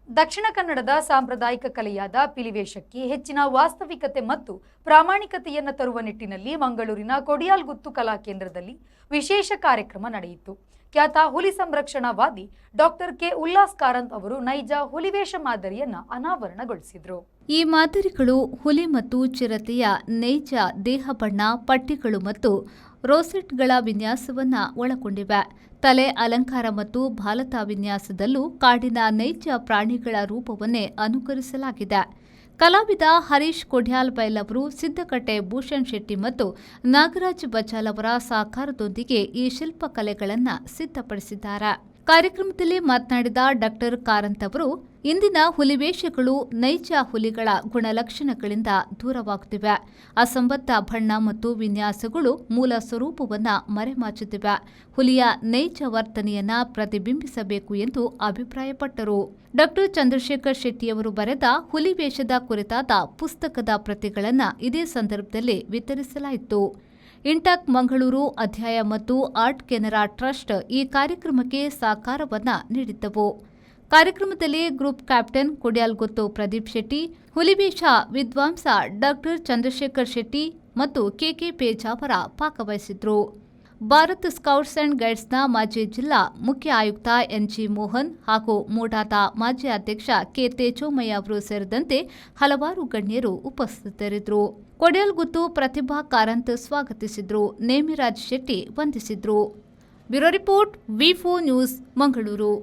ದಕ್ಷಿಣ ಕನ್ನಡದ ಸಾಂಪ್ರದಾಯಿಕ ಕಲೆಯಾದ ಪಿಲಿವೇಷಕ್ಕೆ ಹೆಚ್ಚಿನ ವಾಸ್ತವಿಕತೆ ಮತ್ತು ಪ್ರಾಮಾಣಿಕತೆಯನ್ನು ತರುವ ನಿಟ್ಟಿನಲ್ಲಿ ಮಂಗಳೂರಿನ ಕೊಡಿಯಾಲ್ಗುತ್ತು ಕಲಾ ಕೇಂದ್ರದಲ್ಲಿ ವಿಶೇಷ ಕಾರ್ಯಕ್ರಮ ನಡೆಯಿತು. ಖ್ಯಾತ ಹುಲಿ ಸಂರಕ್ಷಣಾವಾದಿ ಡಾಕ್ಟರ್ ಕೆ ಉಲ್ಲಾಸ್ ಕಾರಂತ್ ಅವರು ನೈಜ ಹುಲಿವೇಷ ಮಾದರಿಯನ್ನು ಅನಾವರಣಗೊಳಿಸಿದರು. ಈ ಮಾದರಿಗಳು ಹುಲಿ ಮತ್ತು ಚಿರತೆಯ ನೈಜ ದೇಹ ಬಣ್ಣ, ಪಟ್ಟಿಗಳು ಮತ್ತು ರೋಸೆಟ್ಗಳ ವಿನ್ಯಾಸವನ್ನು ಒಳಗೊಂಡಿವೆ. ತಲೆ ಅಲಂಕಾರ ಮತ್ತು ಬಾಲತಾ ವಿನ್ಯಾಸದಲ್ಲೂ ಕಾಡಿನ ನೈಜ ಪ್ರಾಣಿಗಳ ರೂಪವನ್ನೇ ಅನುಕರಿಸಲಾಗಿದೆ. ಕಲಾವಿದ ಹರೀಶ್ ಕೊಡ್ಯಾಲ್ಬೈಲ್ ಅವರು, ಸಿದ್ದಕಟ್ಟೆ ಭೂಷಣ್ ಶೆಟ್ಟಿ ಮತ್ತು ನಾಗರಾಜ್ ಬಚಾಲ್ ಅವರ ಸಹಕಾರದೊಂದಿಗೆ ಈ ಶಿಲ್ಪಕಲೆಗಳನ್ನು ಸಿದ್ಧಪಡಿಸಿದ್ದಾರೆ. ಕಾರ್ಯಕ್ರಮದಲ್ಲಿ ಮಾತನಾಡಿದ ಡಾಕ್ಟರ್ ಕಾರಂತ್ ಅವರು, ಇಂದಿನ ಹುಲಿವೇಷಗಳು ನೈಜ ಹುಲಿಗಳ ಗುಣಲಕ್ಷಣಗಳಿಂದ ದೂರವಾಗುತ್ತಿವೆ. ಅಸಂಬದ್ಧ ಬಣ್ಣ ಮತ್ತು ವಿನ್ಯಾಸಗಳು ಮೂಲ ಸ್ವರೂಪವನ್ನು ಮರೆಮಾಚುತ್ತಿವೆ. ಹುಲಿಯ ನೈಜ ವರ್ತನೆಯನ್ನು ಪ್ರತಿಬಿಂಬಿಸಬೇಕು ಎಂದು ಅಭಿಪ್ರಾಯಪಟ್ಟರು. ಡಾಕ್ಟರ್ ಚಂದ್ರಶೇಖರ್ ಶೆಟ್ಟಿಯವರು ಬರೆದ ಹುಲಿವೇಷದ ಕುರಿತಾದ ಪುಸ್ತಕದ ಪ್ರತಿಗಳನ್ನು ಇದೇ ಸಂದರ್ಭದಲ್ಲಿ ವಿತರಿಸಲಾಯಿತು. ಇಂಟಾಕ್ ಮಂಗಳೂರು ಅಧ್ಯಾಯ ಮತ್ತು ಆರ್ಟ್ ಕೆನರಾ ಟ್ರಸ್ಟ್ ಈ ಕಾರ್ಯಕ್ರಮಕ್ಕೆ ಸಹಕಾರವನ್ನು ನೀಡಿದ್ದವು. ಕಾರ್ಯಕ್ರಮದಲ್ಲಿ ಗ್ರೂಪ್ ಕ್ಯಾಪ್ಟನ್ ಕೊಡಿಯಾಲ್ಗುತ್ತು ಪ್ರದೀಪ್ ಶೆಟ್ಟಿ, ಹುಲಿವೇಷ ವಿದ್ವಾಂಸ ಡಾಕ್ಟರ್ ಚಂದ್ರಶೇಖರ್ ಶೆಟ್ಟಿ ಮತ್ತು ಕೆಕೆ ಪೇಜಾವರ ಭಾಗವಹಿಸಿದ್ರು. ಭಾರತ್ ಸ್ಕೌಟ್ಸ್ ಅಂಡ್ ಗೈಡ್ಸ್ನ ಮಾಜಿ ಜಿಲ್ಲಾ ಮುಖ್ಯ ಆಯುಕ್ತ ಎನ್ಜಿ ಮೋಹನ್ ಹಾಗೂ ಮೂಡಾದ ಮಾಜಿ ಅಧ್ಯಕ್ಷ ಕೆ ತೇಜೋಮಯ್ಯ ಅವರು ಸೇರಿದಂತೆ ಹಲವಾರು ಗಣ್ಯರು ಉಪಸ್ಥಿತರಿದ್ದರು. ಕೊಡಿಯಾಲ್ಗುತ್ತು ಪ್ರತಿಭಾ ಕಾರಂತ್ ಸ್ವಾಗತಿಸಿದ್ರು. ನೇಮಿರಾಜ್ ಶೆಟ್ಟಿ ವಂದಿಸಿದ್ರು. ಬ್ಯೂರೋ ರಿಪೋರ್ಟ್, ವಿ4 ನ್ಯೂಸ್, ಮಂಗಳೂರು.